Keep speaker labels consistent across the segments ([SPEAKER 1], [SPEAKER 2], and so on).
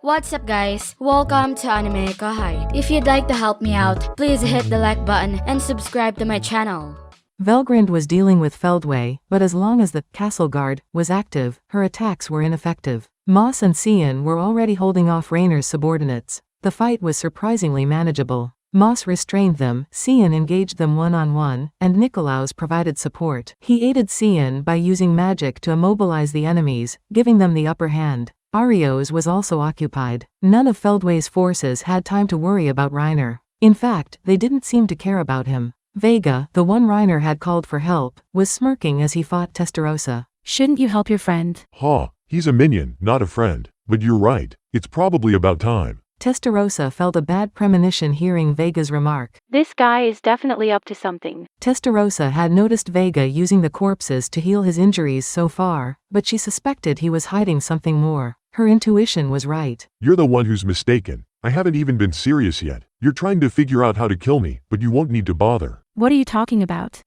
[SPEAKER 1] What's up guys? Welcome to AnimeKouhai. If you'd like to help me out, please hit the like button and subscribe to my channel.
[SPEAKER 2] Velgrind was dealing with Feldway, but as long as the castle guard was active, her attacks were ineffective. Moss and Cian were already holding off Rainer's subordinates. The fight was surprisingly manageable. Moss restrained them, Cian engaged them one-on-one, and Nikolaus provided support. He aided Cian by using magic to immobilize the enemies, giving them the upper hand. Arios was also occupied. None of Feldway's forces had time to worry about Reiner. In fact, they didn't seem to care about him. Vega, the one Reiner had called for help, was smirking as he fought Testarossa.
[SPEAKER 3] Shouldn't you help your friend?
[SPEAKER 4] He's a minion, not a friend. But you're right, it's probably about time.
[SPEAKER 2] Testarossa felt a bad premonition hearing Vega's remark.
[SPEAKER 3] This guy is definitely up to something.
[SPEAKER 2] Testarossa had noticed Vega using the corpses to heal his injuries so far, but she suspected he was hiding something more. Her intuition was right.
[SPEAKER 4] You're the one who's mistaken. I haven't even been serious yet. You're trying to figure out how to kill me, but you won't need to bother.
[SPEAKER 3] What are you talking about?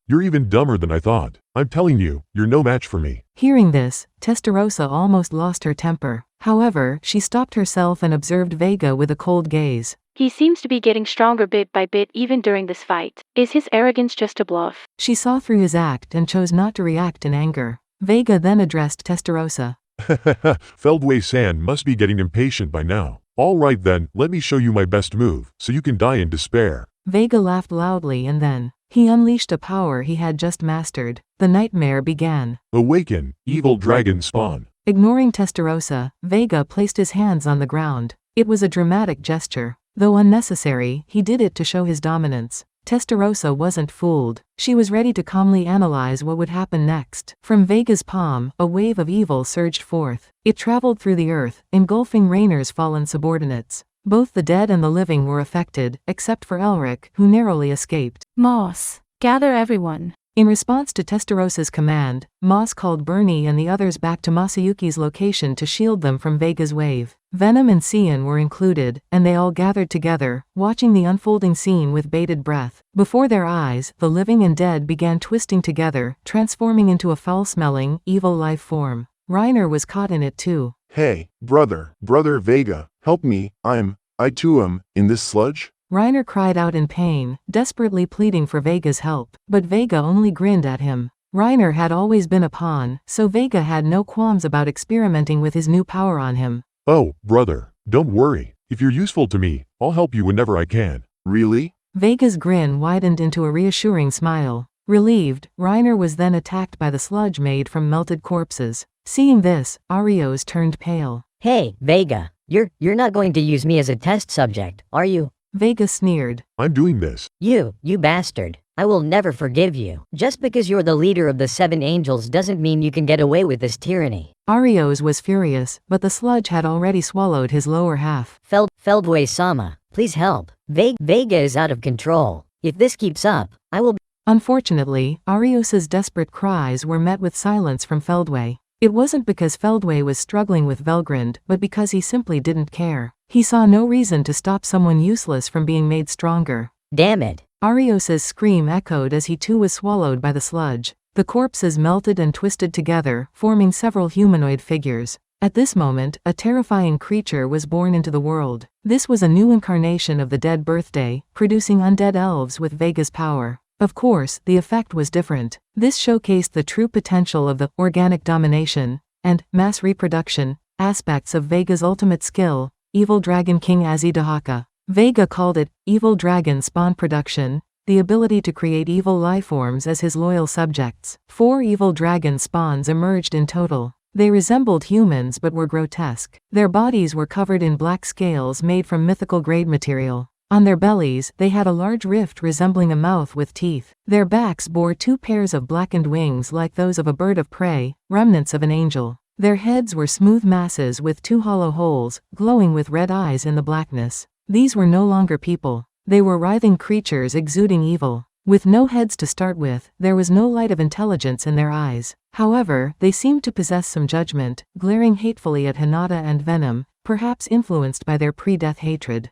[SPEAKER 4] You're even dumber than I thought. I'm telling you, you're no match for me.
[SPEAKER 2] Hearing this, Testarossa almost lost her temper. However, she stopped herself and observed Vega with a cold gaze.
[SPEAKER 3] He seems to be getting stronger bit by bit even during this fight. Is his arrogance just a bluff?
[SPEAKER 2] She saw through his act and chose not to react in anger. Vega then addressed Testarossa.
[SPEAKER 4] Feldway-san must be getting impatient by now. All right then, let me show you my best move, so you can die in despair.
[SPEAKER 2] Vega laughed loudly and then he unleashed a power he had just mastered. The nightmare began.
[SPEAKER 4] Awaken, evil dragon spawn.
[SPEAKER 2] Ignoring Testarossa, Vega placed his hands on the ground. It was a dramatic gesture. Though unnecessary, he did it to show his dominance. Testarossa wasn't fooled. She was ready to calmly analyze what would happen next. From Vega's palm, a wave of evil surged forth. It traveled through the earth, engulfing Rainer's fallen subordinates. Both the dead and the living were affected, except for Elric, who narrowly escaped.
[SPEAKER 3] Moss, gather everyone.
[SPEAKER 2] In response to Testarossa's command, Moss called Bernie and the others back to Masayuki's location to shield them from Vega's wave. Venom and Cian were included, and they all gathered together, watching the unfolding scene with bated breath. Before their eyes, the living and dead began twisting together, transforming into a foul-smelling, evil life form. Reiner was caught in it too.
[SPEAKER 5] Hey, brother Vega, help me, I too am, in this sludge?
[SPEAKER 2] Reiner cried out in pain, desperately pleading for Vega's help, but Vega only grinned at him. Reiner had always been a pawn, so Vega had no qualms about experimenting with his new power on him.
[SPEAKER 4] Oh, brother, don't worry. If you're useful to me, I'll help you whenever I can.
[SPEAKER 5] Really?
[SPEAKER 2] Vega's grin widened into a reassuring smile. Relieved, Reiner was then attacked by the sludge made from melted corpses. Seeing this, Arios turned pale.
[SPEAKER 6] Hey, Vega, you're not going to use me as a test subject, are you?
[SPEAKER 2] Vega sneered.
[SPEAKER 4] I'm doing this.
[SPEAKER 6] You bastard. I will never forgive you. Just because you're the leader of the 7 angels doesn't mean you can get away with this tyranny.
[SPEAKER 2] Arios was furious, but the sludge had already swallowed his lower half.
[SPEAKER 6] Feldway-sama, please help. Vega is out of control. If this keeps up, I will.
[SPEAKER 2] Unfortunately, Arios's desperate cries were met with silence from Feldway. It wasn't because Feldway was struggling with Velgrind, but because he simply didn't care. He saw no reason to stop someone useless from being made stronger.
[SPEAKER 6] Damn it.
[SPEAKER 2] Arios's scream echoed as he too was swallowed by the sludge. The corpses melted and twisted together, forming several humanoid figures. At this moment, a terrifying creature was born into the world. This was a new incarnation of the dead birthday, producing undead elves with Vega's power. Of course, the effect was different. This showcased the true potential of the organic domination and mass reproduction aspects of Vega's ultimate skill, Evil Dragon King Azidahaka. Vega called it Evil Dragon Spawn Production, the ability to create evil lifeforms as his loyal subjects. 4 evil dragon spawns emerged in total. They resembled humans but were grotesque. Their bodies were covered in black scales made from mythical grade material. On their bellies, they had a large rift resembling a mouth with teeth. Their backs bore 2 pairs of blackened wings like those of a bird of prey, remnants of an angel. Their heads were smooth masses with 2 hollow holes, glowing with red eyes in the blackness. These were no longer people. They were writhing creatures exuding evil. With no heads to start with, there was no light of intelligence in their eyes. However, they seemed to possess some judgment, glaring hatefully at Hinata and Venom, perhaps influenced by their pre-death hatred.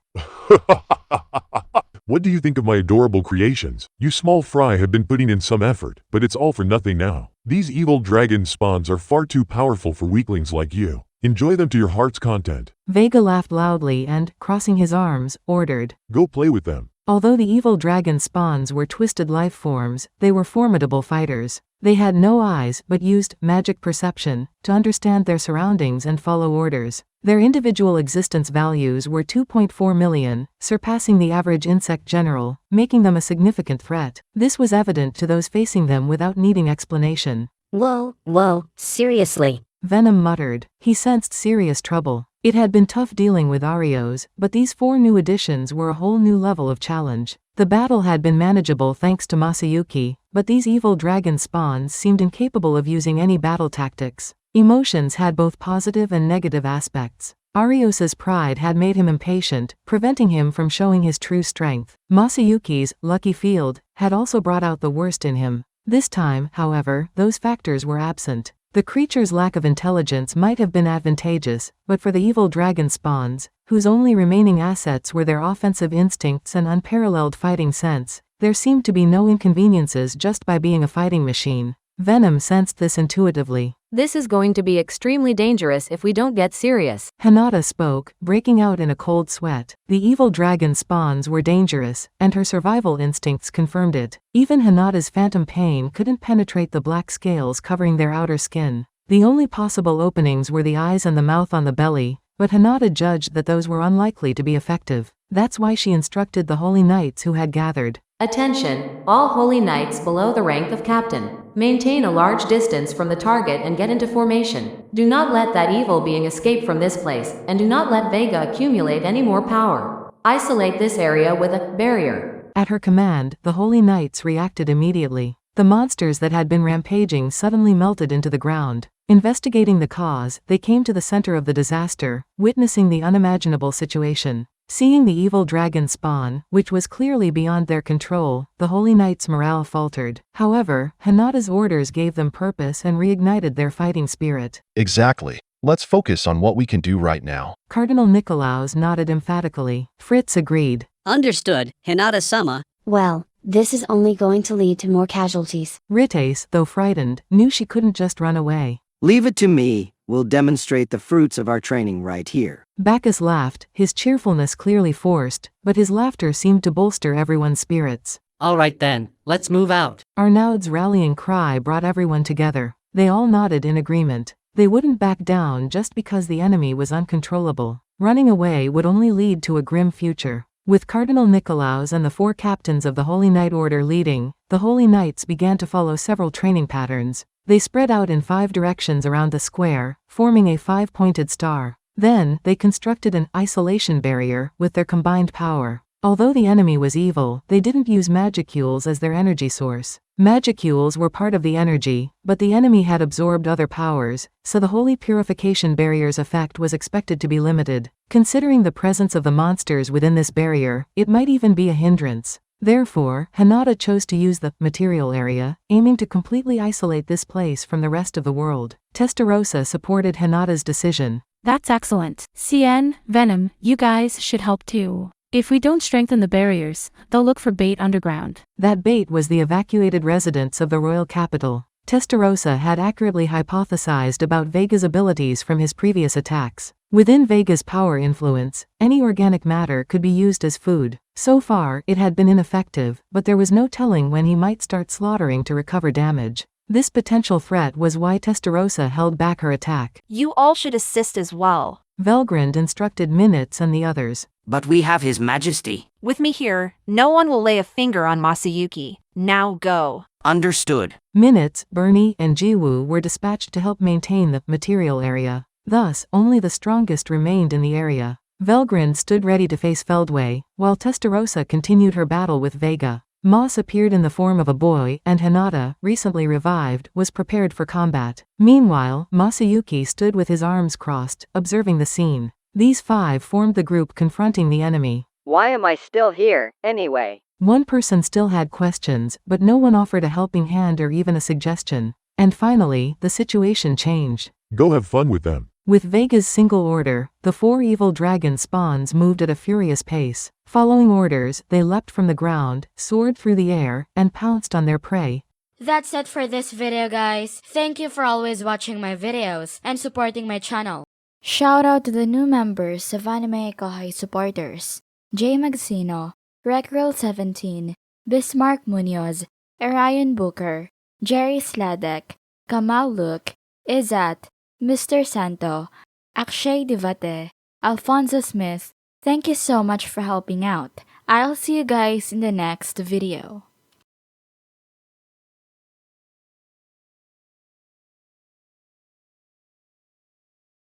[SPEAKER 4] What do you think of my adorable creations? You small fry have been putting in some effort, but it's all for nothing now. These evil dragon spawns are far too powerful for weaklings like you. Enjoy them to your heart's content.
[SPEAKER 2] Vega laughed loudly and, crossing his arms, ordered.
[SPEAKER 4] Go play with them.
[SPEAKER 2] Although the evil dragon spawns were twisted life forms, they were formidable fighters. They had no eyes but used magic perception to understand their surroundings and follow orders. Their individual existence values were 2.4 million, surpassing the average insect general, making them a significant threat. This was evident to those facing them without needing explanation.
[SPEAKER 6] Whoa, seriously.
[SPEAKER 2] Venom muttered. He sensed serious trouble. It had been tough dealing with Arios, but these 4 new additions were a whole new level of challenge. The battle had been manageable thanks to Masayuki, but these evil dragon spawns seemed incapable of using any battle tactics. Emotions had both positive and negative aspects. Arios's pride had made him impatient, preventing him from showing his true strength. Masayuki's lucky field had also brought out the worst in him. This time, however, those factors were absent. The creature's lack of intelligence might have been advantageous, but for the evil dragon spawns, whose only remaining assets were their offensive instincts and unparalleled fighting sense, there seemed to be no inconveniences just by being a fighting machine. Venom sensed this intuitively.
[SPEAKER 7] This is going to be extremely dangerous if we don't get serious.
[SPEAKER 2] Hinata spoke, breaking out in a cold sweat. The evil dragon spawns were dangerous, and her survival instincts confirmed it. Even Hinata's phantom pain couldn't penetrate the black scales covering their outer skin. The only possible openings were the eyes and the mouth on the belly, but Hinata judged that those were unlikely to be effective. That's why she instructed the holy knights who had gathered.
[SPEAKER 7] Attention, all holy knights below the rank of captain. Maintain a large distance from the target and get into formation. Do not let that evil being escape from this place, and do not let Vega accumulate any more power. Isolate this area with a barrier.
[SPEAKER 2] At her command, the holy knights reacted immediately. The monsters that had been rampaging suddenly melted into the ground. Investigating the cause, they came to the center of the disaster, witnessing the unimaginable situation. Seeing the evil dragon spawn, which was clearly beyond their control, the holy knights' morale faltered. However, Hinata's orders gave them purpose and reignited their fighting spirit.
[SPEAKER 8] Exactly. Let's focus on what we can do right now.
[SPEAKER 2] Cardinal Nikolaus nodded emphatically. Fritz agreed.
[SPEAKER 9] Understood, Hinata-sama.
[SPEAKER 10] Well, this is only going to lead to more casualties.
[SPEAKER 2] Ritace, though frightened, knew she couldn't just run away.
[SPEAKER 11] Leave it to me. We'll demonstrate the fruits of our training right here.
[SPEAKER 2] Bacchus laughed, his cheerfulness clearly forced, but his laughter seemed to bolster everyone's spirits.
[SPEAKER 9] All right then, let's move out.
[SPEAKER 2] Arnaud's rallying cry brought everyone together. They all nodded in agreement. They wouldn't back down just because the enemy was uncontrollable. Running away would only lead to a grim future. With Cardinal Nikolaus and the 4 captains of the Holy Knight Order leading, the Holy Knights began to follow several training patterns. They spread out in 5 directions around the square, forming a 5-pointed star. Then, they constructed an isolation barrier with their combined power. Although the enemy was evil, they didn't use magicules as their energy source. Magicules were part of the energy, but the enemy had absorbed other powers, so the holy purification barrier's effect was expected to be limited. Considering the presence of the monsters within this barrier, it might even be a hindrance. Therefore, Hinata chose to use the material area, aiming to completely isolate this place from the rest of the world. Testarossa supported Hinata's decision.
[SPEAKER 12] That's excellent. CN, Venom, you guys should help too. If we don't strengthen the barriers, they'll look for bait underground.
[SPEAKER 2] That bait was the evacuated residents of the royal capital. Testarossa had accurately hypothesized about Vega's abilities from his previous attacks. Within Vega's power influence, any organic matter could be used as food. So far, it had been ineffective, but there was no telling when he might start slaughtering to recover damage. This potential threat was why Testarossa held back her attack.
[SPEAKER 13] You all should assist as well.
[SPEAKER 2] Velgrand instructed Minutes and the others.
[SPEAKER 14] But we have His Majesty.
[SPEAKER 13] With me here, no one will lay a finger on Masayuki. Now go.
[SPEAKER 14] Understood.
[SPEAKER 2] Minutes, Bernie, and Jiwoo were dispatched to help maintain the material area. Thus, only the strongest remained in the area. Velgrand stood ready to face Feldway, while Testarossa continued her battle with Vega. Moss appeared in the form of a boy, and Hinata, recently revived, was prepared for combat. Meanwhile, Masayuki stood with his arms crossed, observing the scene. These 5 formed the group confronting the enemy.
[SPEAKER 6] Why am I still here, anyway?
[SPEAKER 2] One person still had questions, but no one offered a helping hand or even a suggestion. And finally, the situation changed.
[SPEAKER 4] Go have fun with them.
[SPEAKER 2] With Vega's single order, the 4 evil dragon spawns moved at a furious pace. Following orders, they leapt from the ground, soared through the air, and pounced on their prey.
[SPEAKER 1] That's it for this video, guys. Thank you for always watching my videos and supporting my channel. Shout out to the new members of AnimeKouhai supporters: Jay Magsino, Recreal17, Bismarck Munoz, Arian Booker, Jerry Sladek, Kamal Luke, Izat, Mr. Santo, Akshay Divate, Alfonso Smith. Thank you so much for helping out. I'll see you guys in the next video.